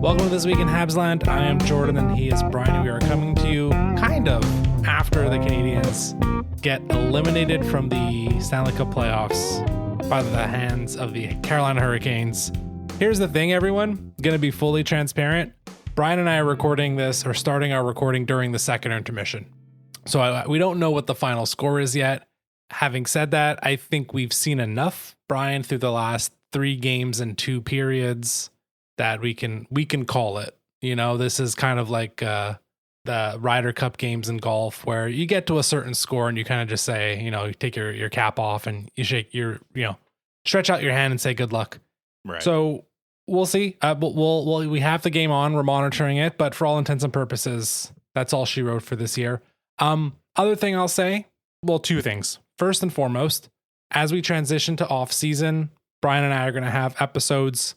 Welcome to This Week in Habsland. I am Jordan and he is Bryan. We are coming to you kind of after the Canadiens get eliminated from the Stanley Cup playoffs by the hands of the Carolina Hurricanes. Here's the thing, everyone. Going to be fully transparent. Bryan and I are recording this or starting our recording during the second intermission. So we don't know what the final score is yet. Having said that, I think we've seen enough, Bryan, through the last 3 games and 2 periods that we can call it. You know, this is kind of like the Ryder Cup games in golf where you get to a certain score and you kind of just say, you know, you take your cap off and you shake stretch out your hand and say good luck. Right. So we'll see. We have the game on. We're monitoring it, but for all intents and purposes, that's all she wrote for this year. Other thing I'll say, well, 2 things. First and foremost, as we transition to Offseason, Bryan and I are going to have episodes.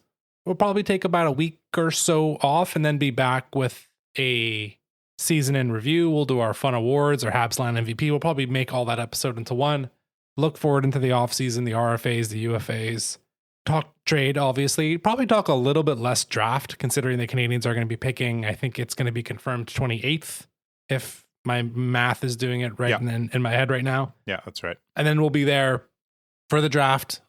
We'll probably take about a week or so off and then be back with a season in review. We'll do our fun awards, our Habsland MVP. We'll probably make all that episode into one. Look forward into the offseason, the RFAs, the UFAs. Talk trade, obviously. Probably talk a little bit less draft, considering the Canadiens are going to be picking. I think it's going to be confirmed 28th, if my math is doing it right in my head right now. Yeah, that's right. And then we'll be there for the draft.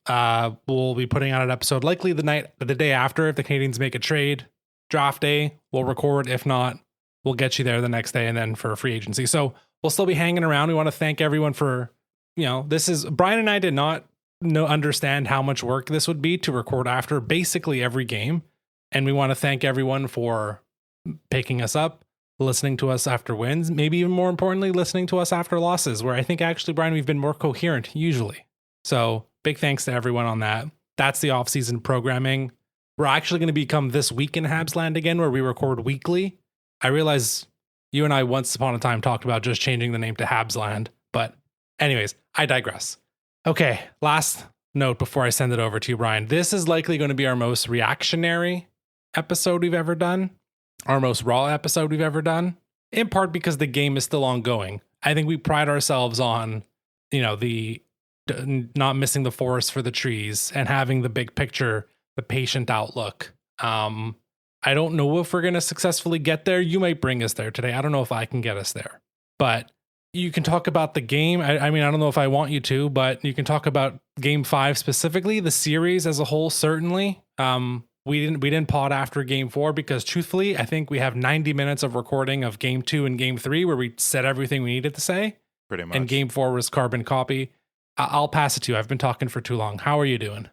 We'll be putting out an episode likely the day after if the Canadiens make a trade. Draft day, we'll record. If not, we'll get you there the next day and then for free agency. So we'll still be hanging around. We want to thank everyone for, Bryan and I did not understand how much work this would be to record after basically every game. And we want to thank everyone for picking us up, listening to us after wins, maybe even more importantly, listening to us after losses, where I think actually, Bryan, we've been more coherent usually. So big thanks to everyone on that. That's the off-season programming. We're actually going to become This Week in Habsland again, where we record weekly. I realize you and I once upon a time talked about just changing the name to Habsland, but anyways, I digress. Okay, last note before I send it over to you, Bryan. This is likely going to be our most reactionary episode we've ever done, our most raw episode we've ever done, in part because the game is still ongoing. I think we pride ourselves on, the not missing the forest for the trees and having the big picture, the patient outlook. I don't know if we're going to successfully get there. You might bring us there today. I don't know if I can get us there, but you can talk about the game. I mean, I don't know if I want you to, but you can talk about Game 5 specifically, the series as a whole. Certainly, we didn't pod after Game 4 because truthfully, I think we have 90 minutes of recording of Game 2 and Game 3 where we said everything we needed to say. Pretty much. And Game 4 was carbon copy. I'll pass it to you. I've been talking for too long. How are you doing?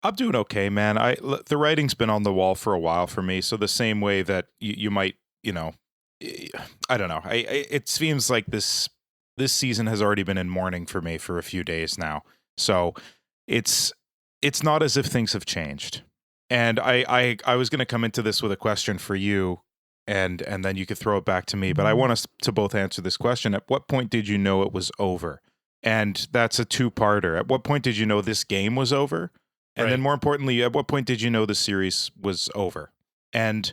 I'm doing okay, man. The writing's been on the wall for a while for me. So the same way that you might, I don't know. It seems like this season has already been in mourning for me for a few days now. So it's not as if things have changed. And I was going to come into this with a question for you, and then you could throw it back to me. But I want us to both answer this question. At what point did you know it was over? And that's a 2-parter. At what point did you know this game was over? And then more importantly, at what point did you know the series was over? And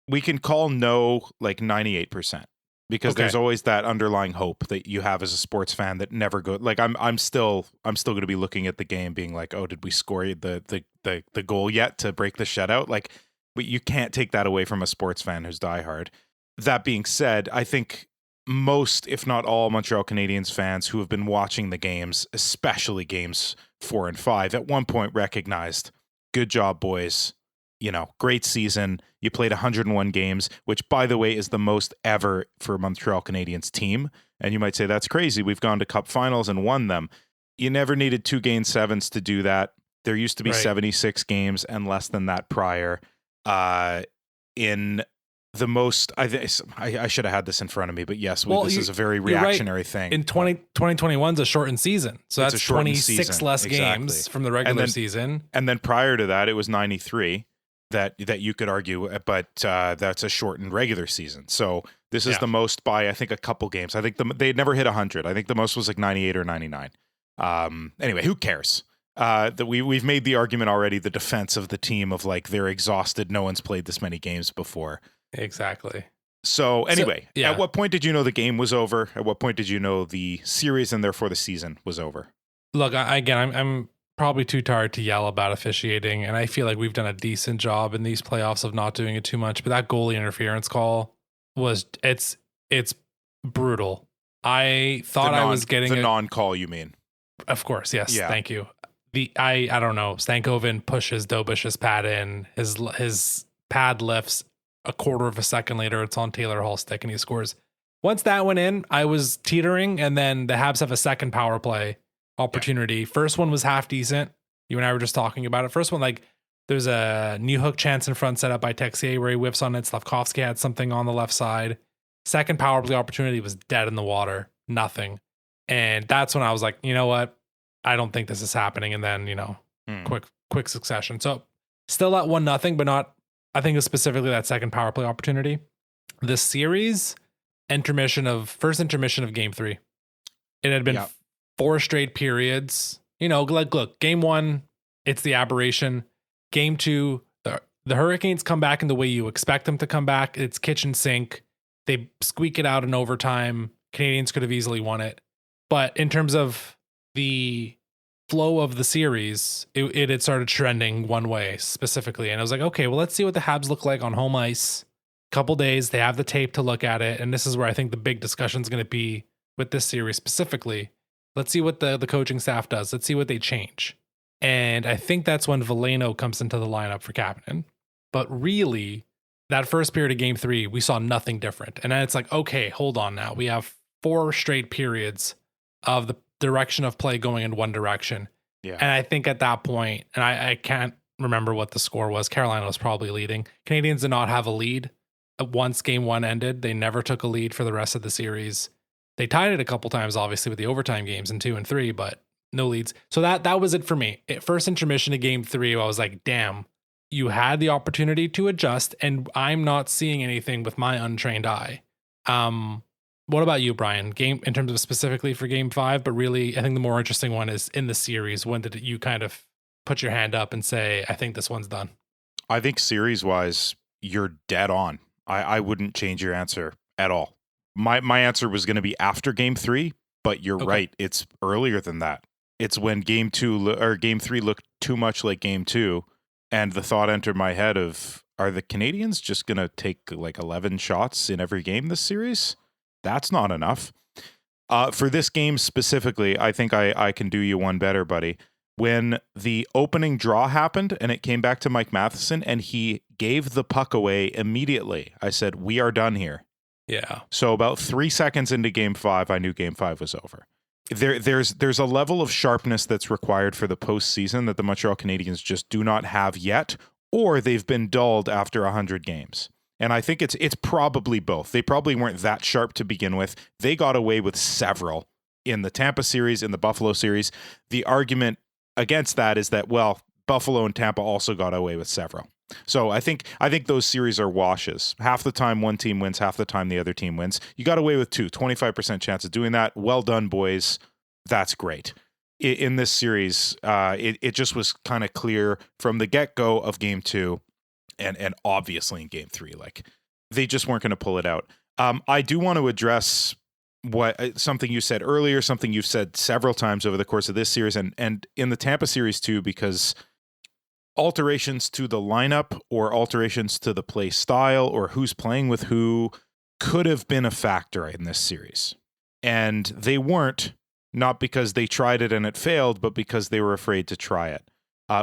we can call no like 98% because there's always that underlying hope that you have as a sports fan that never go. Like I'm still going to be looking at the game being like, oh, did we score the goal yet to break the shutout? Like, but you can't take that away from a sports fan who's diehard. That being said, I think most, if not all, Montreal Canadiens fans who have been watching the games, especially games 4 and 5, at one point recognized, good job, boys. Great season. You played 101 games, which, by the way, is the most ever for a Montreal Canadiens team. And you might say, that's crazy. We've gone to Cup finals and won them. You never needed 2 Game 7s to do that. There used to be 76 games and less than that prior. In the most, I should have had this in front of me, but yes, this is a very reactionary thing. In 2021's a shortened season. So that's 26 less games from the regular season. And then prior to that, it was 93 that you could argue, but that's a shortened regular season. So this is the most by, I think, a couple games. I think they never hit 100. I think the most was like 98 or 99. Anyway, who cares? That we've made the argument already, the defense of the team of like, they're exhausted. No one's played this many games before. Exactly. So anyway, at what point did you know the game was over? At what point did you know the series and therefore the season was over? Look, I'm probably too tired to yell about officiating, and I feel like we've done a decent job in these playoffs of not doing it too much. But that goalie interference call was it's brutal. I thought I was getting the non-call. You mean? Of course, yes. Yeah. Thank you. I don't know. Stankoven pushes Dobish's pad in. His pad lifts a quarter of a second later. It's on Taylor Hall's stick, and he scores. Once that went in, I was teetering, and then the Habs have a second power play opportunity. Yeah. First one was half decent. You and I were just talking about it. First one, like, there's a new hook chance in front set up by Texier where he whiffs on it. Slavkovsky had something on the left side. Second power play opportunity was dead in the water. Nothing. And that's when I was like, you know what? I don't think this is happening. And then, quick succession. So still at 1-0, but not, I think it was specifically that second power play opportunity. The series first intermission of game 3. It had been 4 straight periods. Look, game 1, it's the aberration. Game 2, the Hurricanes come back in the way you expect them to come back. It's kitchen sink. They squeak it out in overtime. Canadians could have easily won it. But in terms of the flow of the series, it had started trending one way specifically. And I was like, okay, well, let's see what the Habs look like on home ice. Couple days, they have the tape to look at it. And this is where I think the big discussion is going to be with this series specifically. Let's see what the coaching staff does. Let's see what they change. And I think that's when Veleno comes into the lineup for captain. But really, that first period of game 3, we saw nothing different. And then it's like, okay, hold on now. We have 4 straight periods of the direction of play going in one direction. Yeah. And I think at that point, and I can't remember what the score was. Carolina was probably leading. Canadians did not have a lead. Once game 1 ended, they never took a lead for the rest of the series. They tied it a couple times, obviously, with the overtime games in 2 and 3, but no leads. So that was it for me. First intermission of game 3, I was like, damn, you had the opportunity to adjust, and I'm not seeing anything with my untrained eye. What about you, Bryan? In terms of specifically for game 5, but really, I think the more interesting one is in the series. When did you kind of put your hand up and say, I think this one's done? I think series-wise, you're dead on. I wouldn't change your answer at all. My answer was going to be after game 3, but you're right. It's earlier than that. It's when game 3 looked too much like game 2, and the thought entered my head of, are the Canadians just going to take like 11 shots in every game this series? That's not enough. For this game specifically, I think I can do you one better, buddy. When the opening draw happened and it came back to Mike Matheson and he gave the puck away immediately, I said, we are done here. Yeah. So about 3 seconds into game 5, I knew game 5 was over. There's a level of sharpness that's required for the postseason that the Montreal Canadiens just do not have yet, or they've been dulled after 100 games. And I think it's probably both. They probably weren't that sharp to begin with. They got away with several in the Tampa series, in the Buffalo series. The argument against that is that, well, Buffalo and Tampa also got away with several. So I think those series are washes. Half the time one team wins, half the time the other team wins. You got away with 25% chance of doing that. Well done, boys. That's great. In this series, it just was kind of clear from the get-go of game 2 and obviously in game 3, like they just weren't going to pull it out. I do want to address something you said earlier, something you've said several times over the course of this series and in the Tampa series too, because alterations to the lineup or alterations to the play style or who's playing with who could have been a factor in this series. And they weren't, not because they tried it and it failed, but because they were afraid to try it.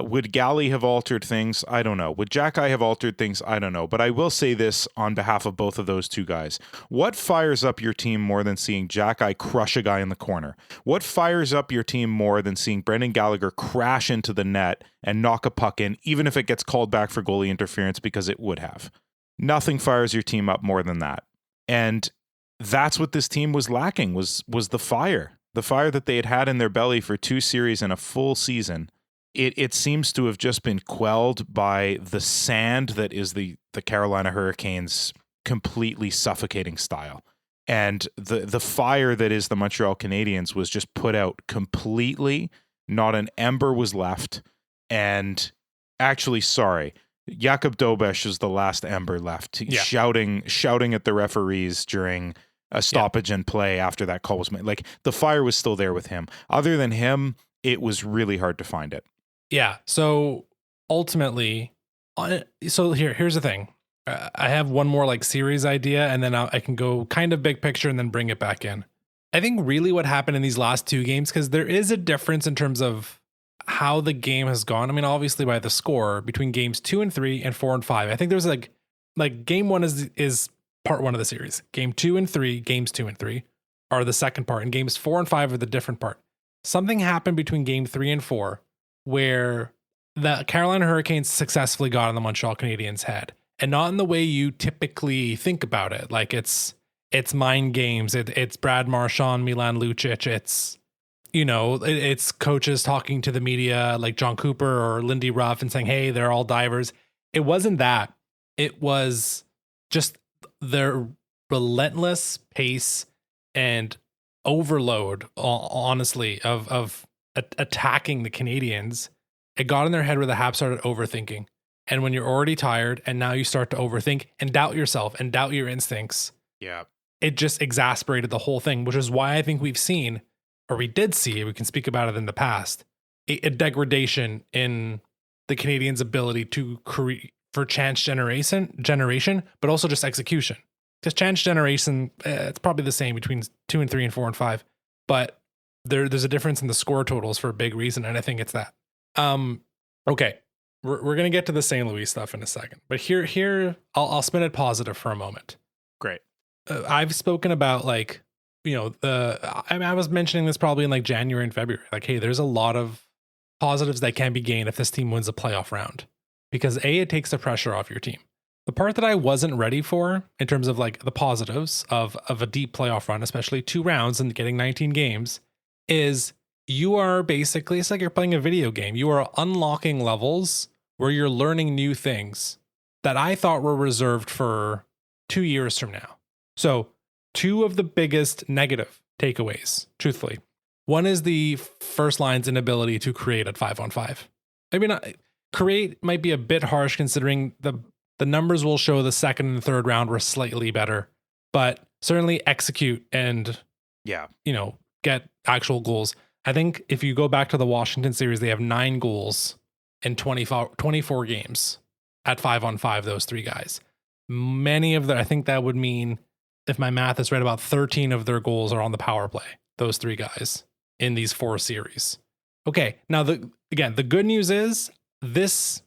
Would Galley have altered things? I don't know. Would Jack-Eye have altered things? I don't know. But I will say this on behalf of both of those two guys. What fires up your team more than seeing Jack-Eye crush a guy in the corner? What fires up your team more than seeing Brendan Gallagher crash into the net and knock a puck in, even if it gets called back for goalie interference, because it would have? Nothing fires your team up more than that. And that's what this team was lacking, was the fire. The fire that they had in their belly for 2 series and a full season. It seems to have just been quelled by the sand that is the Carolina Hurricanes' completely suffocating style. And the fire that is the Montreal Canadiens was just put out completely. Not an ember was left. And actually, sorry, Jakub Dobeš is the last ember left. Yeah. Shouting at the referees during a stoppage in play after that call was made. Like, the fire was still there with him. Other than him, it was really hard to find it. Yeah. So ultimately, here's the thing. I have one more like series idea, and then I can go kind of big picture and then bring it back in. I think really what happened in these last two games, because there is a difference in terms of how the game has gone. I mean, obviously by the score between games 2 and 3 and 4 and 5. I think there's like game 1 is part 1 of the series. Game 2 and 3, games 2 and 3 are the second part, and games 4 and 5 are the different part. Something happened between game 3 and 4 where the Carolina Hurricanes successfully got in the Montreal Canadiens' head, and not in the way you typically think about it. Like it's mind games. It's Brad Marchand, Milan Lucic. It's, it's coaches talking to the media like John Cooper or Lindy Ruff and saying, hey, they're all divers. It wasn't that. It was just their relentless pace and overload, honestly, of attacking the Canadiens. It got in their head where the Habs started overthinking. And when you're already tired and now you start to overthink and doubt yourself and doubt your instincts. Yeah. It just exasperated the whole thing, which is why I think we can speak about it in the past, a degradation in the Canadiens' ability to create for chance generation, but also just execution. Because chance generation, it's probably the same between 2 and 3 and 4 and 5, but there's a difference in the score totals for a big reason, and I think it's that. Okay, we're gonna get to the St. Louis stuff in a second, but here I'll spin it positive for a moment. Great. I've spoken about I was mentioning this probably in like January and February. Like, hey, there's a lot of positives that can be gained if this team wins a playoff round, because it takes the pressure off your team. The part that I wasn't ready for in terms of like the positives of a deep playoff run, especially 2 rounds and getting 19 games, is you are basically, it's like you're playing a video game. You are unlocking levels where you're learning new things that I thought were reserved for 2 years from now. So 2 of the biggest negative takeaways, truthfully. One is the first line's inability to create at 5-on-5. Maybe not create, might be a bit harsh considering the numbers will show the second and third round were slightly better, but certainly execute and get actual goals. I think if you go back to the Washington series, they have 9 goals in 24 games at 5-on-5, those 3 guys. Many of I think that would mean, if my math is right, about 13 of their goals are on the power play, those 3 guys in these 4 series. Okay, now the good news is this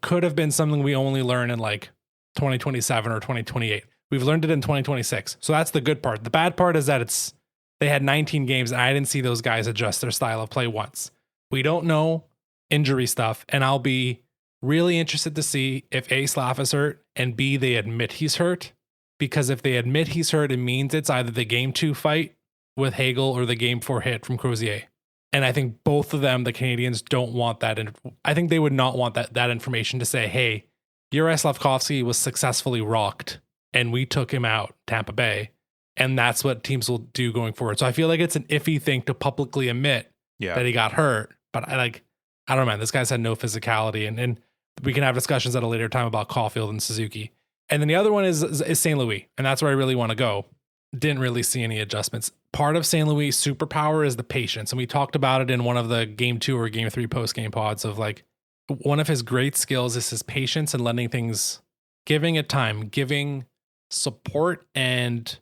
could have been something we only learn in like 2027 or 2028. We've learned it in 2026. So that's the good part. The bad part is that they had 19 games and I didn't see those guys adjust their style of play once. We don't know injury stuff, and I'll be really interested to see if A, Slav is hurt, and B, they admit he's hurt. Because if they admit he's hurt, it means it's either the game 2 fight with Hagel or the game 4 hit from Crozier. And I think both of them, the Canadiens, don't want that. And I think they would not want that information to say, hey, Juraj Slafkovsky was successfully rocked and we took him out, Tampa Bay. And that's what teams will do going forward. So I feel like it's an iffy thing to publicly admit that he got hurt. But I don't know, man, this guy's had no physicality. And we can have discussions at a later time about Caulfield and Suzuki. And then the other one is St. Louis. And that's where I really want to go. Didn't really see any adjustments. Part of St. Louis' superpower is the patience. And we talked about it in one of the game 2 or game 3 post-game pods of like, one of his great skills is his patience and letting things, giving it time, giving support, and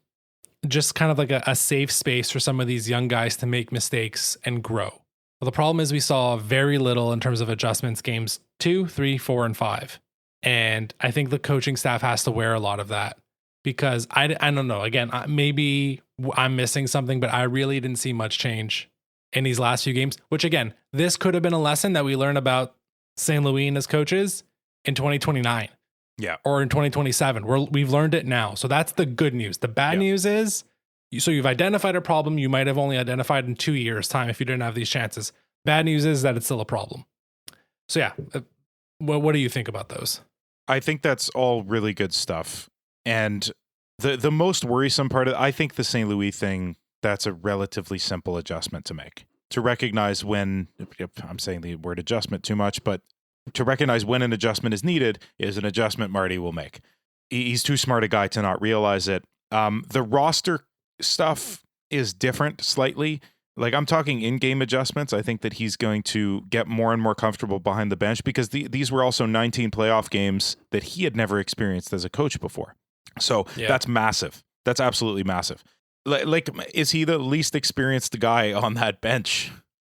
just kind of like a safe space for some of these young guys to make mistakes and grow. Well, the problem is we saw very little in terms of adjustments games 2, 3, 4, and 5. And I think the coaching staff has to wear a lot of that, because I don't know. Again, maybe I'm missing something, but I really didn't see much change in these last few games, which again, this could have been a lesson that we learn about St. Louis and his coaches in 2029. Yeah. Or in 2027. We've learned it now. So that's the good news. The bad news is, you've identified a problem you might have only identified in 2 years' time if you didn't have these chances. Bad news is that it's still a problem. So yeah, what do you think about those? I think that's all really good stuff. And the most worrisome part of, I think the St. Louis thing, that's a relatively simple adjustment to make. To recognize when, I'm saying the word adjustment too much, but to recognize when an adjustment is needed is an adjustment Marty will make. He's too smart a guy to not realize it. The roster stuff is different slightly. Like, I'm talking in-game adjustments. I think that he's going to get more and more comfortable behind the bench because these were also 19 playoff games that he had never experienced as a coach before. So that's massive. That's absolutely massive. Like, is he the least experienced guy on that bench?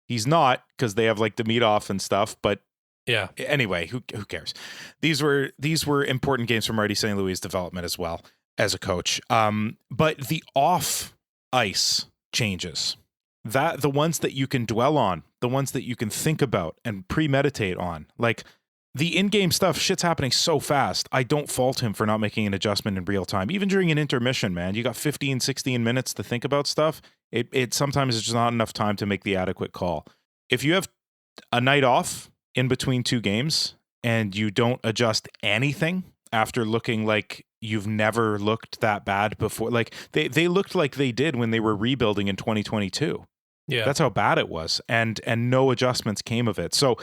He's not, because they have like Demidov and stuff. But yeah, anyway, who cares? These were important games for Marty St. Louis' development as well as a coach. But the off ice changes. That the ones that you can dwell on, the ones that you can think about and premeditate on, like the in-game stuff, shit's happening so fast. I don't fault him for not making an adjustment in real time. Even during an intermission, man, you got 15, 16 minutes to think about stuff. It sometimes is just not enough time to make the adequate call. If you have a night off in between two games and you don't adjust anything after looking like you've never looked that bad before, like they looked like they did when they were rebuilding in 2022. Yeah. That's how bad it was. And no adjustments came of it. So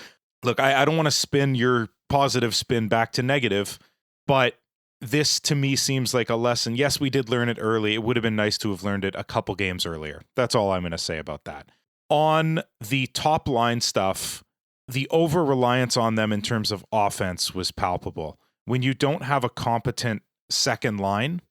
look, I don't want to spin your positive spin back to negative, but this to me seems like a lesson. Yes, we did learn it early. It would have been nice to have learned it a couple games earlier. That's all I'm going to say about that. On the top line stuff, the over-reliance on them in terms of offense was palpable. When you don't have a competent second line,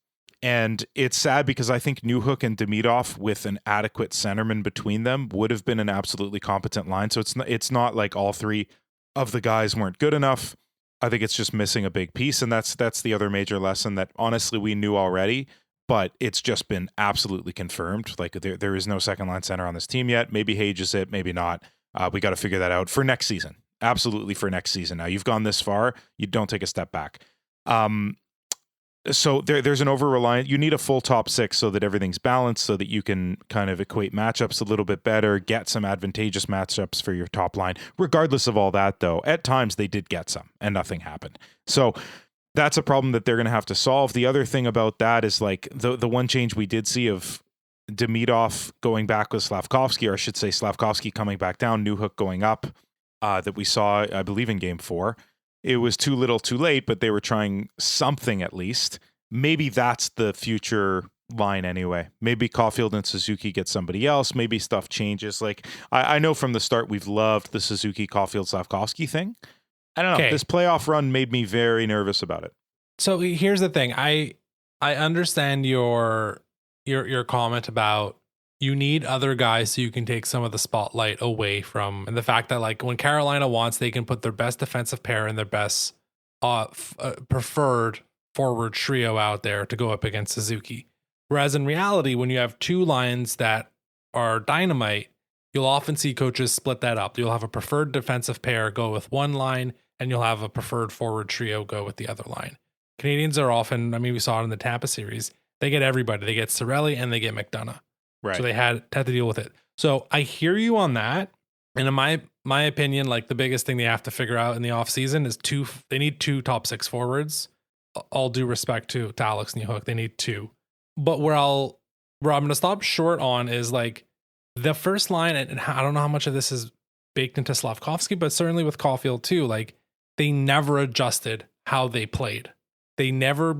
and it's sad because I think Newhook and Demidov with an adequate centerman between them would have been an absolutely competent line. So it's not like all three of the guys weren't good enough. I think it's just missing a big piece. And that's the other major lesson that honestly we knew already, but it's just been absolutely confirmed. Like there is no second line center on this team yet. Maybe Hage is it, maybe not. We got to figure that out for next season. Absolutely for next season. Now you've gone this far, you don't take a step back. So there's an over-reliance. You need a full top six so that everything's balanced, so that you can kind of equate matchups a little bit better, get some advantageous matchups for your top line. Regardless of all that, though, at times they did get some and nothing happened. So that's a problem that they're going to have to solve. The other thing about that is like the one change we did see of Demidov going back with Slavkovsky, or I should say Slavkovsky coming back down, Newhook going up, that we saw, I believe, in Game 4. It was too little too late, but they were trying something at least. Maybe that's the future line anyway. Maybe Caulfield and Suzuki get somebody else. Maybe stuff changes. Like I know from the start we've loved the Suzuki, Caulfield, Slavkovsky thing. I don't know. Okay. This playoff run made me very nervous about it. So here's the thing. I understand your comment about you need other guys so you can take some of the spotlight away from, and the fact that like when Carolina wants, they can put their best defensive pair and their best preferred forward trio out there to go up against Suzuki. Whereas in reality, when you have two lines that are dynamite, you'll often see coaches split that up. You'll have a preferred defensive pair go with one line, and you'll have a preferred forward trio go with the other line. Canadians are often, I mean, we saw it in the Tampa series, they get everybody. They get Cirelli and they get McDonough. Right. So they had to deal with it. So I hear you on that. And in my opinion, like the biggest thing they have to figure out in the offseason is they need two top six forwards. All due respect to Alex Newhook, they need two. But where I'm going to stop short on is like the first line, and I don't know how much of this is baked into Slavkovsky, but certainly with Caulfield too, like they never adjusted how they played. They never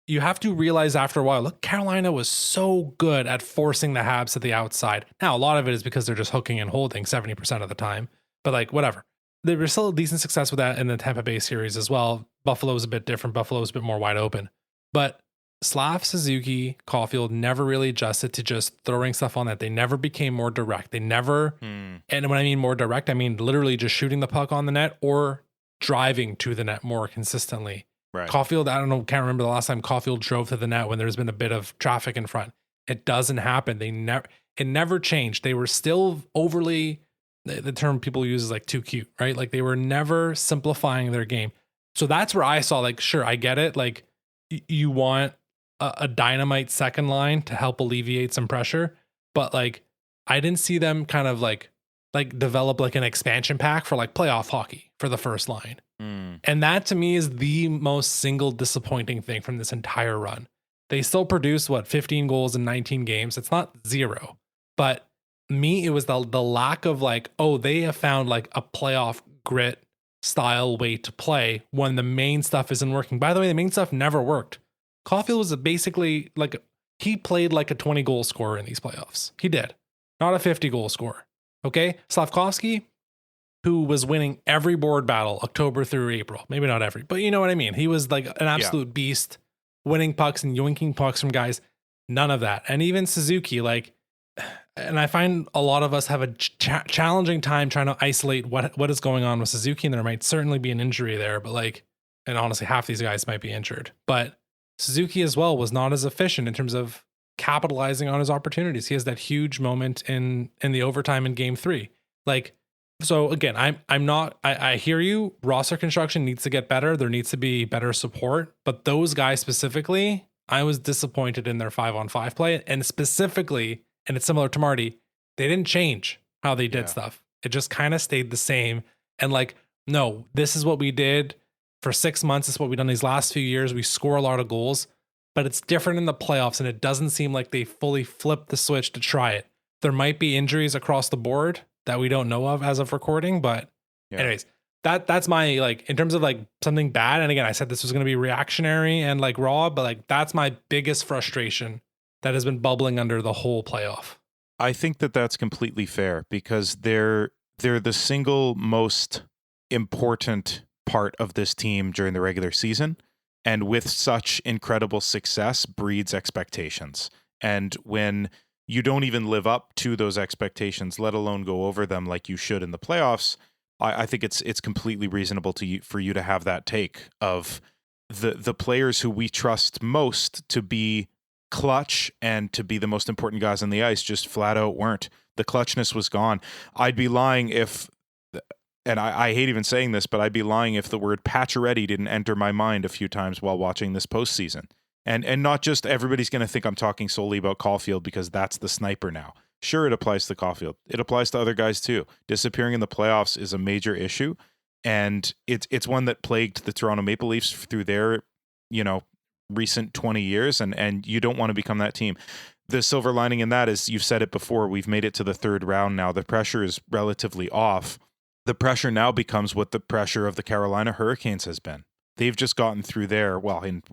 you have to realize after a while, look, Carolina was so good at forcing the Habs to the outside. Now, a lot of it is because they're just hooking and holding 70% of the time, but like whatever. There was still a decent success with that in the Tampa Bay series as well. Buffalo's a bit different. Buffalo's a bit more wide open. But Slav, Suzuki, Caulfield never really adjusted to just throwing stuff on that. They never became more direct. They never, and when I mean more direct, I mean literally just shooting the puck on the net or driving to the net more consistently. Right. Caulfield, I don't know, can't remember the last time Caulfield drove to the net when there's been a bit of traffic in front. It doesn't happen. It never changed. They were still overly, the term people use is like too cute, right? Like they were never simplifying their game. So that's where I saw like, sure, I get it. Like you want a dynamite second line to help alleviate some pressure, but like I didn't see them kind of like develop like an expansion pack for like playoff hockey for the first line. And that to me is the most single disappointing thing from this entire run. They still produced 15 goals in 19 games. It's not zero, but me, it was the lack of like, oh, they have found like a playoff grit style way to play when the main stuff isn't working. By the way, the main stuff never worked. Caulfield was basically like, he played like a 20 goal scorer in these playoffs. He did. not a 50 goal scorer. Okay. Slavkovsky, who was winning every board battle October through April. Maybe not every, but you know what I mean? He was like an absolute beast, winning pucks and yoinking pucks from guys. None of that. And even Suzuki, like, and I find a lot of us have a challenging time trying to isolate what is going on with Suzuki. And there might certainly be an injury there, but like, and honestly, half these guys might be injured. But Suzuki as well was not as efficient in terms of capitalizing on his opportunities. He has that huge moment in the overtime in game 3. Like, so again, I hear you. Roster construction needs to get better. There needs to be better support, but those guys specifically, I was disappointed in their 5-on-5 play, and specifically, and it's similar to Marty, they didn't change how they did stuff. It just kind of stayed the same. And like, no, this is what we did for 6 months. This is what we've done these last few years. We score a lot of goals, but it's different in the playoffs, and it doesn't seem like they fully flipped the switch to try it. There might be injuries across the board that we don't know of as of recording, but anyways, that's my, like, in terms of like something bad. And again, I said this was going to be reactionary and like raw, but like that's my biggest frustration that has been bubbling under the whole playoff. I think that that's completely fair because they're the single most important part of this team during the regular season. And with such incredible success breeds expectations. And when you don't even live up to those expectations, let alone go over them like you should in the playoffs, I think it's completely reasonable for you to have that take of the players who we trust most to be clutch and to be the most important guys on the ice just flat out weren't. The clutchness was gone. I'd be lying if, and I hate even saying this, but I'd be lying if the word Pacioretty didn't enter my mind a few times while watching this postseason. And not just everybody's going to think I'm talking solely about Caulfield because that's the sniper now. Sure, it applies to Caulfield. It applies to other guys too. Disappearing in the playoffs is a major issue, and it's one that plagued the Toronto Maple Leafs through their, recent 20 years, and you don't want to become that team. The silver lining in that is, you've said it before, we've made it to the third round now. The pressure is relatively off. The pressure now becomes what the pressure of the Carolina Hurricanes has been. They've just gotten through their, well, in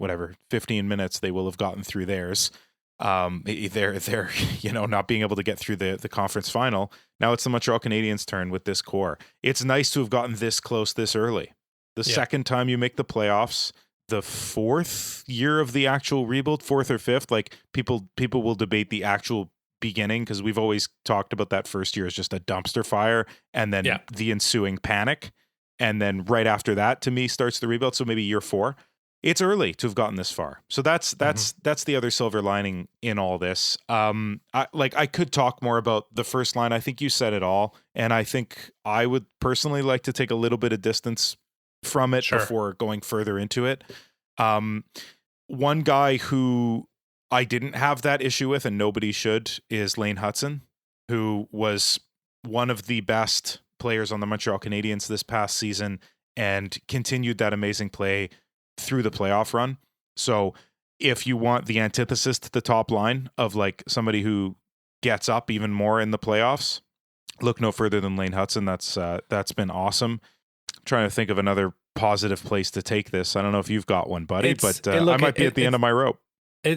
15 minutes, they will have gotten through theirs. They're not being able to get through the conference final. Now it's the Montreal Canadiens' turn with this core. It's nice to have gotten this close this early. The second time you make the playoffs, the fourth year of the actual rebuild, fourth or fifth, like people will debate the actual beginning because we've always talked about that first year as just a dumpster fire and then the ensuing panic. And then right after that, to me, starts the rebuild. So maybe year 4. It's early to have gotten this far. So that's the other silver lining in all this. I could talk more about the first line. I think you said it all. And I think I would personally like to take a little bit of distance from it before going further into it. One guy who I didn't have that issue with, and nobody should, is Lane Hutson, who was one of the best players on the Montreal Canadiens this past season and continued that amazing play through the playoff run. So if you want the antithesis to the top line of like somebody who gets up even more in the playoffs, look no further than Lane Hutson. That's been awesome. I'm trying to think of another positive place to take this. I don't know if you've got one, buddy, but I might be at the end of my rope.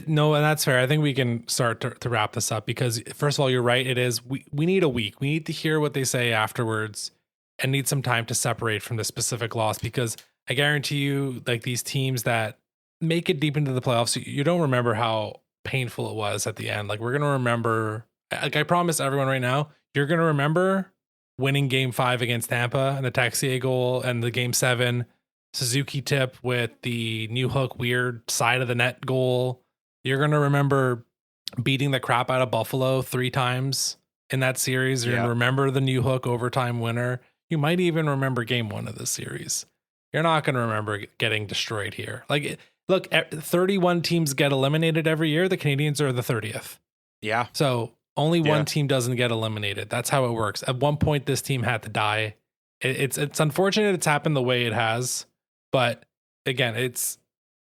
No, and that's fair. I think we can start to wrap this up because, first of all, you're right. It is, we need a week. We need to hear what they say afterwards and need some time to separate from the specific loss, because I guarantee you, like, these teams that make it deep into the playoffs, you don't remember how painful it was at the end. Like, we're going to remember, like, I promise everyone right now, you're going to remember winning game 5 against Tampa and the Texier goal and the game 7 Suzuki tip with the New Hook weird side of the net goal. You're going to remember beating the crap out of Buffalo 3 times in that series. You're going to remember the New Hook overtime winner. You might even remember game 1 of the series. You're not going to remember getting destroyed here. Like, look, 31 teams get eliminated every year. The Canadiens are the 30th. Yeah. So only one team doesn't get eliminated. That's how it works. At one point, this team had to die. It's unfortunate it's happened the way it has. But again,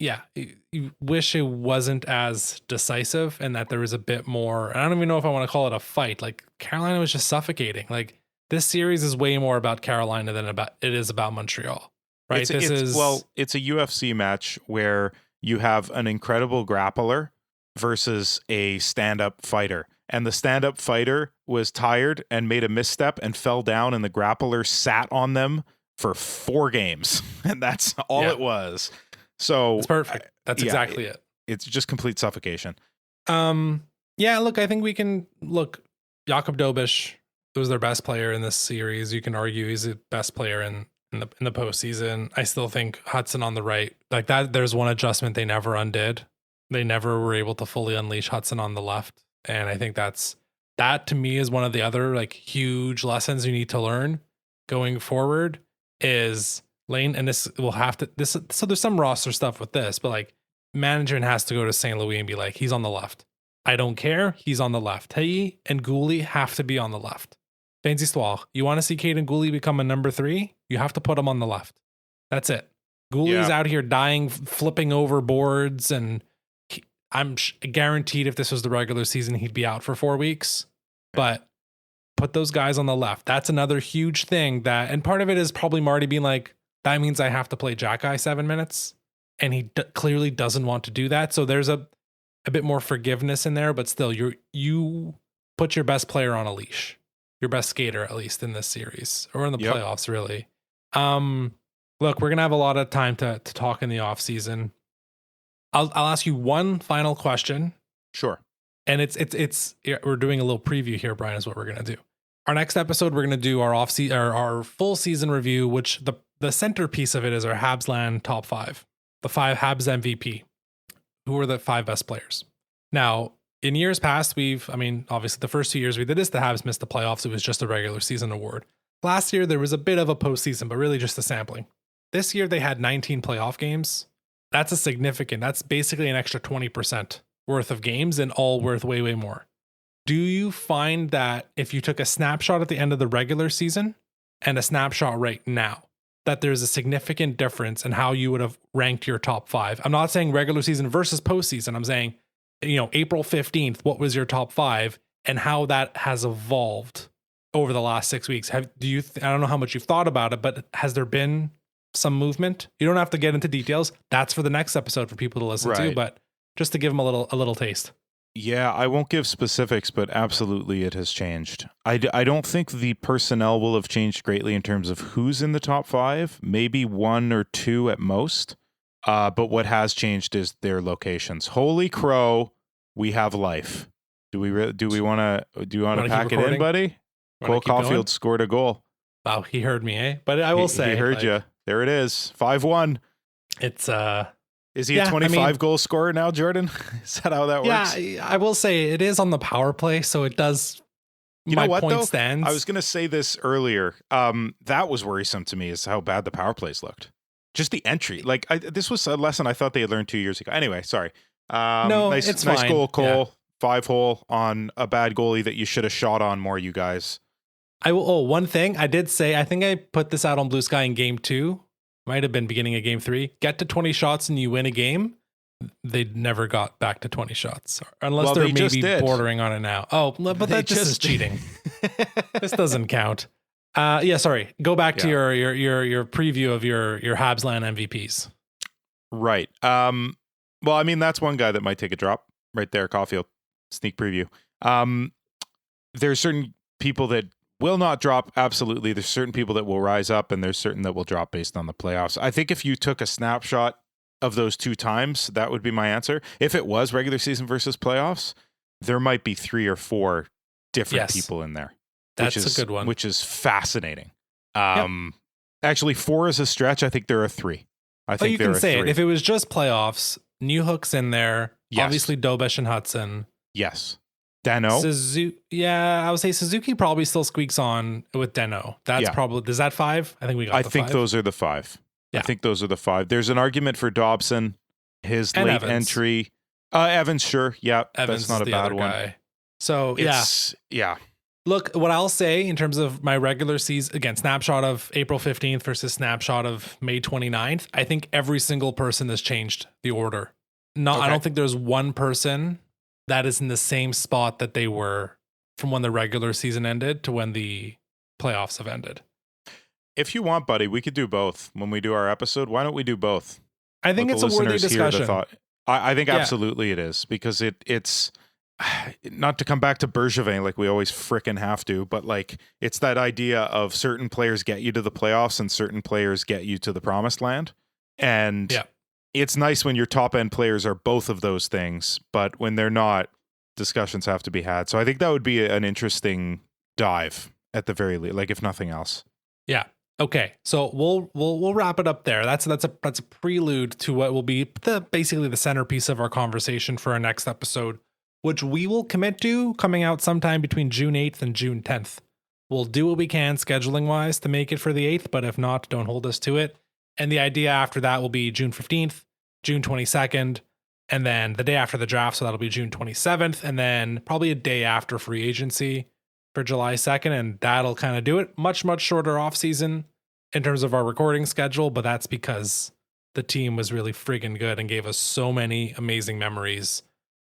you wish it wasn't as decisive and that there was a bit more. I don't even know if I want to call it a fight. Like, Carolina was just suffocating. Like, this series is way more about Carolina than it is about Montreal, right? It's a UFC match where you have an incredible grappler versus a stand-up fighter. And the stand-up fighter was tired and made a misstep and fell down, and the grappler sat on them for 4 games. And that's all it was. So it's perfect. That's exactly it. It's just complete suffocation. Yeah, look, I think we can look. Jakub Dobeš was their best player in this series. You can argue he's the best player in the postseason. I still think Hudson on the right, like that. There's one adjustment they never undid. They never were able to fully unleash Hudson on the left, and I think that to me is one of the other like huge lessons you need to learn going forward. Is Lane, and this will have to this. So there's some roster stuff with this, but like management has to go to St. Louis and be like, he's on the left. I don't care. He's on the left. He and Gouli have to be on the left. Fin d'histoire. You want to see Caden Gouli become a number 3? You have to put him on the left. That's it. Gouli's out here dying, flipping over boards, and I'm guaranteed if this was the regular season, he'd be out for 4 weeks. But put those guys on the left. That's another huge thing and part of it is probably Marty being like, that means I have to play Jack Eye 7 minutes. And he clearly doesn't want to do that. So there's a bit more forgiveness in there, but still you put your best player on a leash, your best skater, at least in this series or in the playoffs, really. Look, we're going to have a lot of time to talk in the off season. I'll ask you one final question. Sure. And it's we're doing a little preview here, Bryan, is what we're going to do. Our next episode, we're going to do our our full season review, which the centerpiece of it is our Habsland top 5, the 5 Habs MVP. Who are the 5 best players? Now, in years past, obviously the first 2 years we did this, the Habs missed the playoffs. It was just a regular season award. Last year, there was a bit of a postseason, but really just a sampling. This year, they had 19 playoff games. That's that's basically an extra 20% worth of games, and all worth way, way more. Do you find that if you took a snapshot at the end of the regular season and a snapshot right now, that there's a significant difference in how you would have ranked your top 5? I'm not saying regular season versus postseason. I'm saying, April 15th, what was your top 5 and how that has evolved over the last 6 weeks? I don't know how much you've thought about it, but has there been some movement? You don't have to get into details. That's for the next episode for people to listen to, but just to give them a little taste. Yeah, I won't give specifics, but absolutely it has changed. I don't think the personnel will have changed greatly in terms of who's in the top 5, maybe 1 or 2 at most. But what has changed is their locations. Holy crow, we have life. Do we want to pack it in, buddy? Cole Caulfield scored a goal. Wow, he heard me, eh? But I will say, he heard you. There it is, 5-1. It's Is he a 25 goal scorer now, Jordan? Is that how that works? Yeah, I will say it is on the power play, so it does. My point though? Stands. I was going to say this earlier. That was worrisome to me, is how bad the power plays looked. Just the entry. Like this was a lesson I thought they had learned 2 years ago. Anyway, sorry. It's nice fine. Goal, Cole. 5-hole on a bad goalie that you should have shot on more, you guys. One thing I did say, I think I put this out on Blue Sky in game 2. Might have been beginning of game 3. Get to 20 shots and you win a game. They never got back to 20 shots, unless they're maybe bordering on it now. Oh, but that just is cheating. This doesn't count. Sorry. Go back to your preview of your Habsland MVPs. Right. Well, I mean, that's one guy that might take a drop right there. Caulfield, sneak preview. There's certain people that will not drop. Absolutely. There's certain people that will rise up, and there's certain that will drop based on the playoffs. I think if you took a snapshot of those 2 times, that would be my answer. If it was regular season versus playoffs, there might be 3 or 4 different people in there. That's a good one. Which is fascinating. Actually, 4 is a stretch. I think there are 3. I think you can say 3. It. If it was just playoffs, Newhook's in there. Yes. Obviously, Dobeš and Hudson. Yes. Dano. I would say Suzuki probably still squeaks on with Dano. That's probably, is that 5? I think we got I think 5. Those are the 5. Yeah. I think those are the 5. There's an argument for Dobson, his and late Evans. Entry. Evans, sure. Yeah, Evans that's not a bad one. Guy. So, yeah. Look, what I'll say in terms of my regular season, again, snapshot of April 15th versus snapshot of May 29th, I think every single person has changed the order. I don't think there's one person that is in the same spot that they were from when the regular season ended to when the playoffs have ended. If you want, buddy, we could do both when we do our episode. Why don't we do both? I think it's a worthy discussion. I think Yeah. absolutely it is, because it's not to come back to Bergevin like we always frickin' have to, but like it's that idea of certain players get you to the playoffs and certain players get you to the promised land. And Yeah. it's nice when your top end players are both of those things, but when they're not, discussions have to be had. So I think that would be an interesting dive at the very least, like if nothing else. Yeah. Okay. So we'll wrap it up there. That's a prelude to what will be basically the centerpiece of our conversation for our next episode, which we will commit to coming out sometime between June 8th and June 10th. We'll do what we can scheduling wise to make it for the 8th, but if not, don't hold us to it. And the idea after that will be June 15th, June 22nd, and then the day after the draft. So that'll be June 27th, and then probably a day after free agency for July 2nd. And that'll kind of do it. Much, much shorter off season in terms of our recording schedule, but that's because the team was really friggin' good and gave us so many amazing memories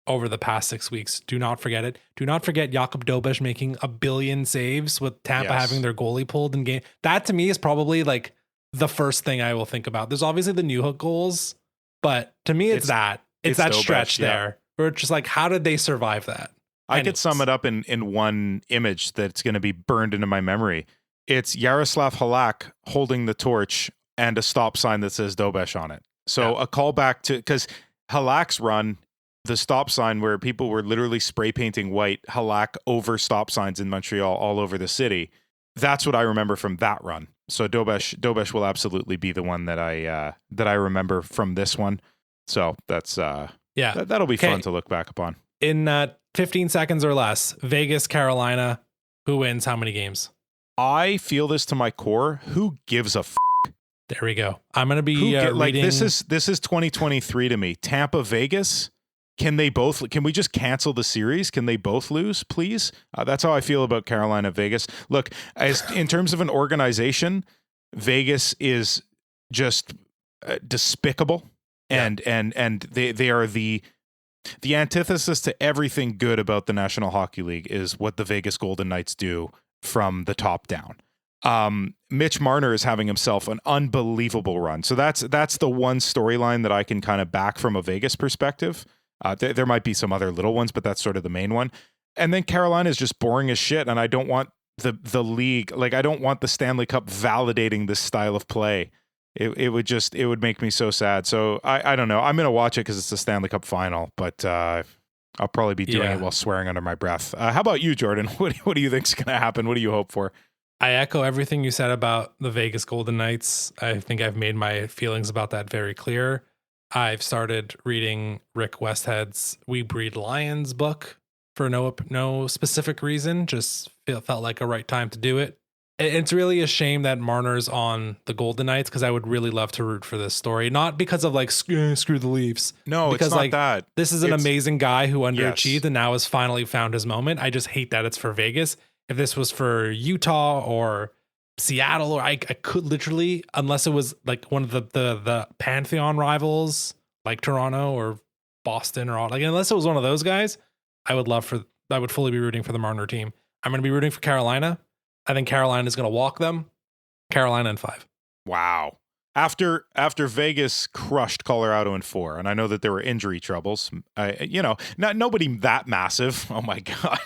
over the past 6 weeks. Do not forget it. Do not forget Jakub Dobeš making 1 billion saves with Tampa having their goalie pulled in game. That to me is probably like the first thing I will think about. There's obviously the Newhook goals, but to me it's that Dobeš, stretch there where it's just like, how did they survive that? I could sum it up in one image that's going to be burned into my memory. It's Yaroslav Halak holding the torch and a stop sign that says Dobeš on it. So a callback to, because Halak's run, the stop sign where people were literally spray painting white Halak over stop signs in Montreal all over the city. That's what I remember from that run. So Dobeš will absolutely be the one that I remember from this one. So that's that'll be fun to look back upon. In 15 seconds or less, Vegas, Carolina, who wins how many games? I feel this to my core. Who gives a f***? There we go. I'm going to be like reading... this is 2023 to me. Tampa, Vegas. Can we just cancel the series? Can they both lose, please? That's how I feel about Carolina, Vegas. Look, as in terms of an organization, Vegas is just despicable, and they are the antithesis to everything good about the National Hockey League is what the Vegas Golden Knights do from the top down. Mitch Marner is having himself an unbelievable run. So that's the one storyline that I can kind of back from a Vegas perspective. There might be some other little ones, but that's sort of the main one. And then Carolina is just boring as shit. And I don't want the league, like I don't want the Stanley Cup validating this style of play. It would make me so sad. So I don't know. I'm going to watch it because it's the Stanley Cup final, but I'll probably be doing it while swearing under my breath. How about you, Jordan? What do you think's going to happen? What do you hope for? I echo everything you said about the Vegas Golden Knights. I think I've made my feelings about that very clear. I've started reading Rick Westhead's We Breed Lions book for no specific reason. Just felt like a right time to do it. It's really a shame that Marner's on the Golden Knights because I would really love to root for this story. Not because of like screw the Leafs. No, because it's not like that. This is an amazing guy who underachieved and now has finally found his moment. I just hate that it's for Vegas. If this was for Utah or Seattle, or I could literally, unless it was like one of the Pantheon rivals like Toronto or Boston or all, like unless it was one of those guys, I would fully be rooting for the Marner team. I'm going to be rooting for Carolina. I think Carolina is going to walk them. Carolina in 5. Wow. After Vegas crushed Colorado in 4, and I know that there were injury troubles. Not nobody that massive. Oh my God.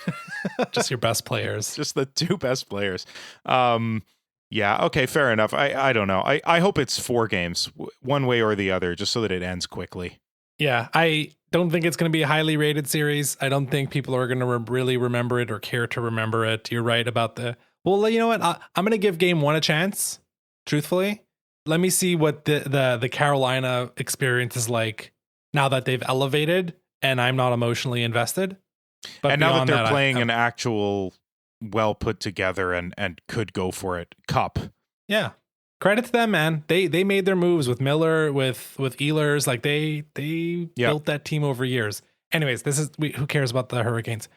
Just your best players. Just the 2 best players. Yeah, okay, fair enough. I don't know. I hope it's 4 games, one way or the other, just so that it ends quickly. Yeah, I don't think it's going to be a highly rated series. I don't think people are going to really remember it or care to remember it. You're right about well, you know what? I'm going to give game 1 a chance, truthfully. Let me see what the Carolina experience is like now that they've elevated and I'm not emotionally invested. But and now that they're playing an actual well put together and could go for it cup. Yeah. Credit to them, man. They made their moves with Miller, with Ehlers. Like they built that team over years. Anyways, who cares about the Hurricanes?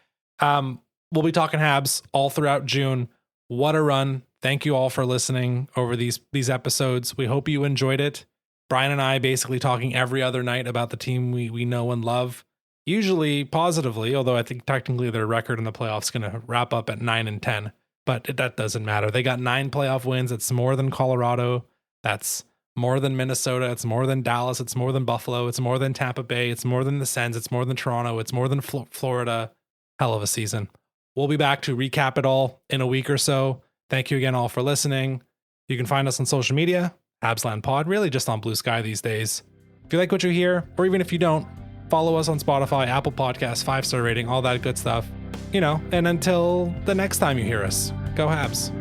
We'll be talking Habs all throughout June. What a run. Thank you all for listening over these episodes. We hope you enjoyed it. Bryan and I basically talking every other night about the team we know and love. Usually positively, although I think technically their record in the playoffs is going to wrap up at 9-10. But that doesn't matter. They got 9 playoff wins. It's more than Colorado. That's more than Minnesota. It's more than Dallas. It's more than Buffalo. It's more than Tampa Bay. It's more than the Sens. It's more than Toronto. It's more than Florida. Hell of a season. We'll be back to recap it all in a week or so. Thank you again all for listening. You can find us on social media, Habsland Pod, really just on Blue Sky these days. If you like what you hear, or even if you don't, follow us on Spotify, Apple Podcasts, 5-star rating, all that good stuff. And until the next time you hear us, go Habs.